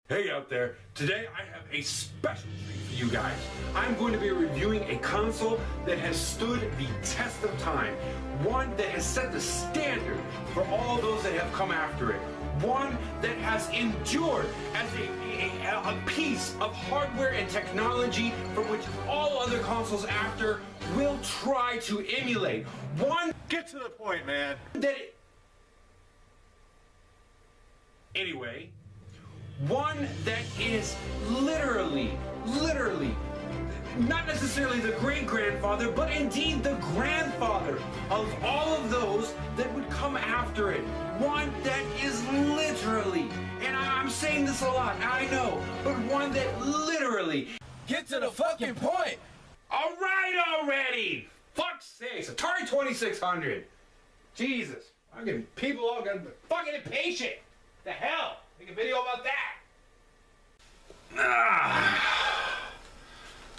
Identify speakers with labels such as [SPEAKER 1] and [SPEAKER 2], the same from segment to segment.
[SPEAKER 1] Hey out there, today I have a special treat for you guys. I'm going to be reviewing a console that has stood the test of time. One that has set the standard for all those that have come after it. One that has endured as a piece of hardware and technology from which all other consoles after will try to emulate. One,
[SPEAKER 2] Get to the point, man.
[SPEAKER 1] that... Anyway... One that is literally, not necessarily the great-grandfather, but indeed the grandfather of all of those that would come after it. One that is literally, and I'm saying this a lot, I know, but one that literally...
[SPEAKER 3] Get to the fucking point!
[SPEAKER 1] Alright already! Fuck's sakes, Atari 2600! Jesus, fucking people all got fucking impatient! The hell? Make a video about that!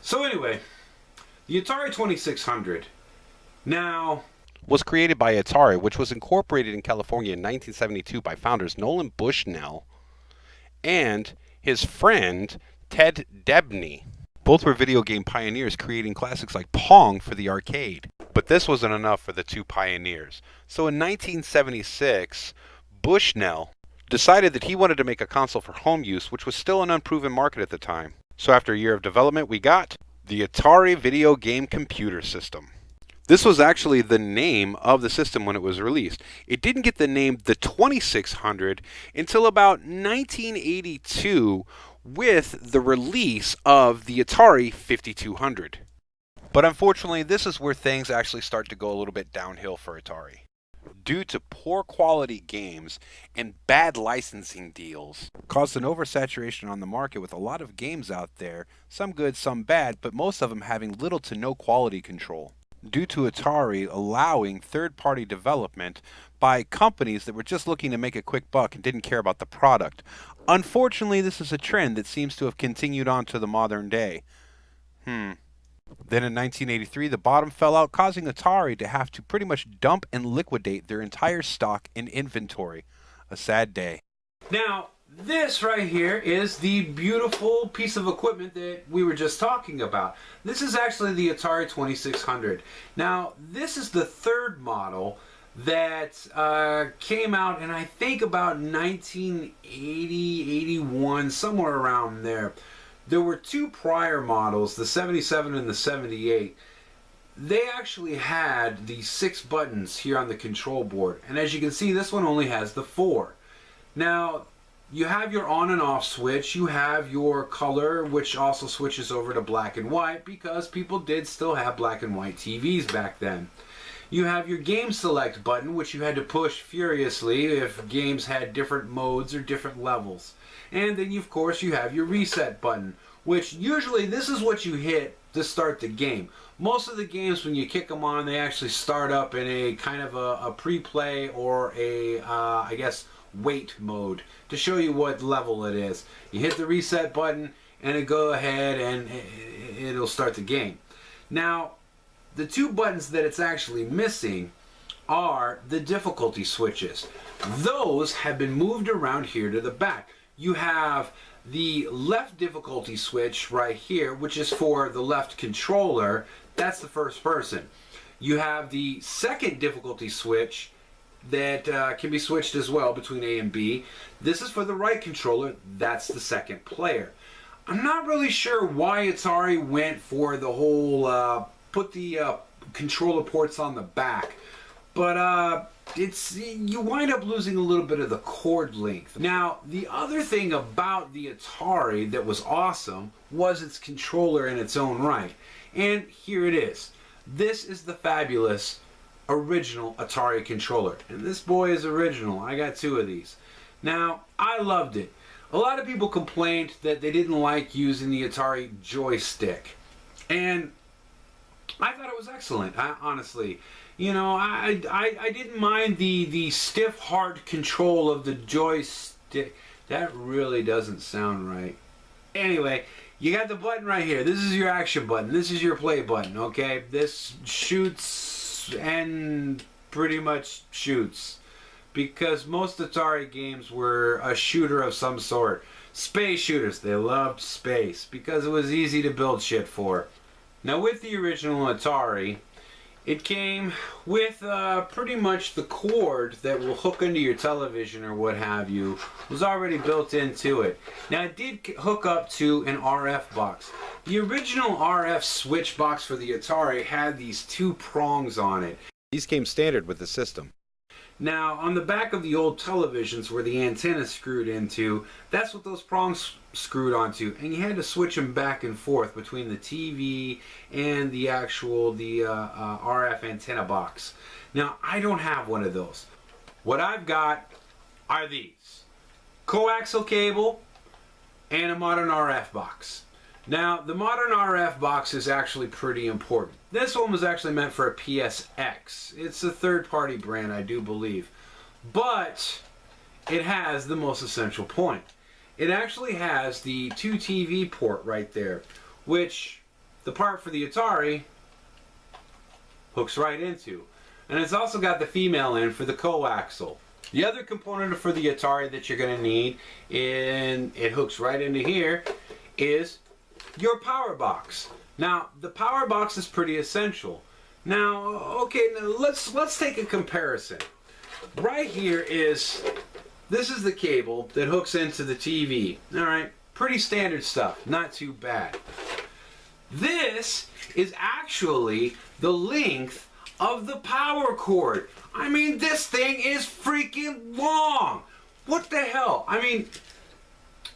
[SPEAKER 1] So anyway, the Atari 2600 now
[SPEAKER 4] was created by Atari, which was incorporated in California in 1972 by founders Nolan Bushnell and his friend Ted Debney. Both were video game pioneers, creating classics like Pong for the arcade. But this wasn't enough for the two pioneers. So in 1976, Bushnell decided that he wanted to make a console for home use, which was still an unproven market at the time. So after a year of development, we got the Atari Video Game Computer System. This was actually the name of the system when it was released. It didn't get the name the 2600 until about 1982 with the release of the Atari 5200. But unfortunately, this is where things actually start to go a little bit downhill for Atari. Due to poor quality games and bad licensing deals, caused an oversaturation on the market with a lot of games out there, some good, some bad, but most of them having little to no quality control. Due to Atari allowing third-party development by companies that were just looking to make a quick buck and didn't care about the product. Unfortunately, this is a trend that seems to have continued on to the modern day. Then in 1983, the bottom fell out, causing Atari to have to pretty much dump and liquidate their entire stock and inventory. A sad day.
[SPEAKER 1] Now, this right here is the beautiful piece of equipment that we were just talking about. This is actually the Atari 2600. Now, this is the third model that came out in I think about 1980, 81, somewhere around there. There were two prior models, the 77 and the 78. They actually had the 6 buttons here on the control board. And as you can see, this one only has the 4. Now, you have your on and off switch. You have your color, which also switches over to black and white because people did still have black and white TVs back then. You have your game select button, which you had to push furiously if games had different modes or different levels. And then, of course, you have your reset button, which usually this is what you hit to start the game. Most of the games, when you kick them on, they actually start up in a kind of a pre-play or a, I guess, wait mode to show you what level it is. You hit the reset button and it go ahead and it'll start the game. Now, the two buttons that it's actually missing are the difficulty switches. Those have been moved around here to the back. You have the left difficulty switch right here, which is for the left controller. That's the first person. You have the second difficulty switch that can be switched as well between A and B. This is for the right controller. That's the second player. I'm not really sure why Atari went for the whole put the controller ports on the back, but you wind up losing a little bit of the cord length. Now, the other thing about the Atari that was awesome was its controller in its own right. And here it is. This is the fabulous original Atari controller. And this boy is original. I got 2 of these. Now, I loved it. A lot of people complained that they didn't like using the Atari joystick. And I thought it was excellent, honestly. You know, I didn't mind the stiff, hard control of the joystick. That really doesn't sound right. Anyway, you got the button right here. This is your action button. This is your play button, okay? This shoots and pretty much shoots. Because most Atari games were a shooter of some sort. Space shooters. They loved space because it was easy to build shit for. Now with the original Atari, it came with pretty much the cord that will hook into your television or what have you was already built into it. Now it did hook up to an RF box. The original RF switch box for the Atari had these two prongs on it.
[SPEAKER 4] These came standard with the system.
[SPEAKER 1] Now, on the back of the old televisions where the antenna screwed into, that's what those prongs screwed onto. And you had to switch them back and forth between the TV and the actual RF antenna box. Now, I don't have one of those. What I've got are these. Coaxial cable and a modern RF box. Now, the modern RF box is actually pretty important. This one was actually meant for a PSX. It's a third-party brand, I do believe. But it has the most essential point. It actually has the 2 TV port right there, which the part for the Atari hooks right into. And it's also got the female end for the coaxial. The other component for the Atari that you're going to need, and it hooks right into here, is your power box. Now, the power box is pretty essential. Now, okay, now let's take a comparison. Right here this is the cable that hooks into the TV. All right, pretty standard stuff, not too bad. This is actually the length of the power cord. I mean, this thing is freaking long. What the hell? I mean,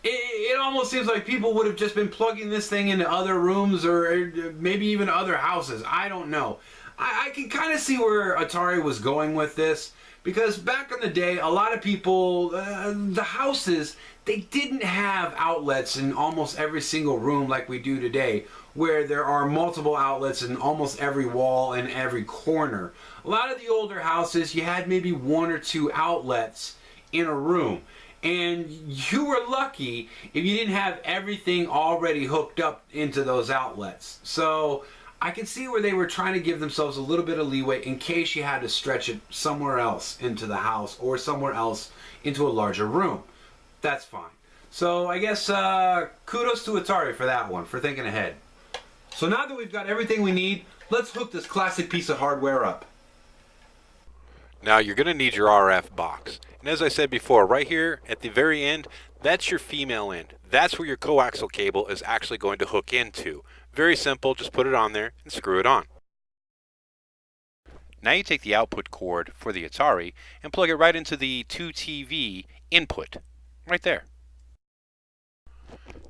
[SPEAKER 1] it almost seems like people would have just been plugging this thing into other rooms or maybe even other houses. I don't know. I can kind of see where Atari was going with this, because back in the day, a lot of people, the houses, they didn't have outlets in almost every single room like we do today, where there are multiple outlets in almost every wall and every corner. A lot of the older houses, you had maybe 1 or 2 outlets in a room. And you were lucky if you didn't have everything already hooked up into those outlets. So I can see where they were trying to give themselves a little bit of leeway in case you had to stretch it somewhere else into the house or somewhere else into a larger room. That's fine. So I guess kudos to Atari for that one, for thinking ahead. So now that we've got everything we need, let's hook this classic piece of hardware up.
[SPEAKER 4] Now you're going to need your RF box. And as I said before, right here at the very end, that's your female end. That's where your coaxial cable is actually going to hook into. Very simple, just put it on there and screw it on. Now you take the output cord for the Atari and plug it right into the 2 TV input, right there.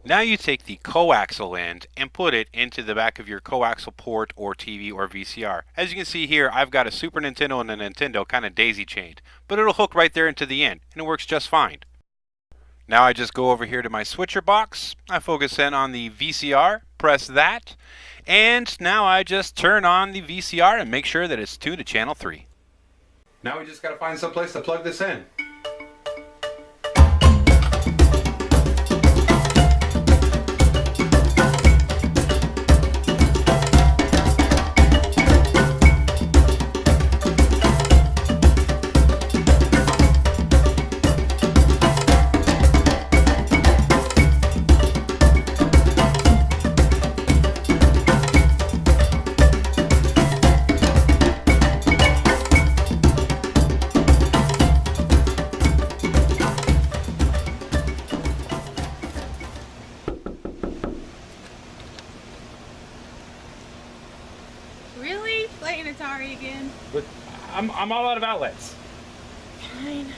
[SPEAKER 4] Now you take the coaxial end and put it into the back of your coaxial port or TV or VCR. As you can see here, I've got a Super Nintendo and a Nintendo kind of daisy-chained, but it'll hook right there into the end, and it works just fine. Now I just go over here to my switcher box, I focus in on the VCR, press that, and now I just turn on the VCR and make sure that it's tuned to channel 3.
[SPEAKER 1] Now we just got to find some place to plug this in.
[SPEAKER 2] Really? Playing Atari again?
[SPEAKER 3] But I'm all out of outlets.
[SPEAKER 2] Fine.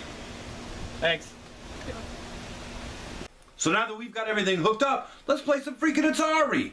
[SPEAKER 3] Thanks.
[SPEAKER 1] So now that we've got everything hooked up, let's play some freaking Atari!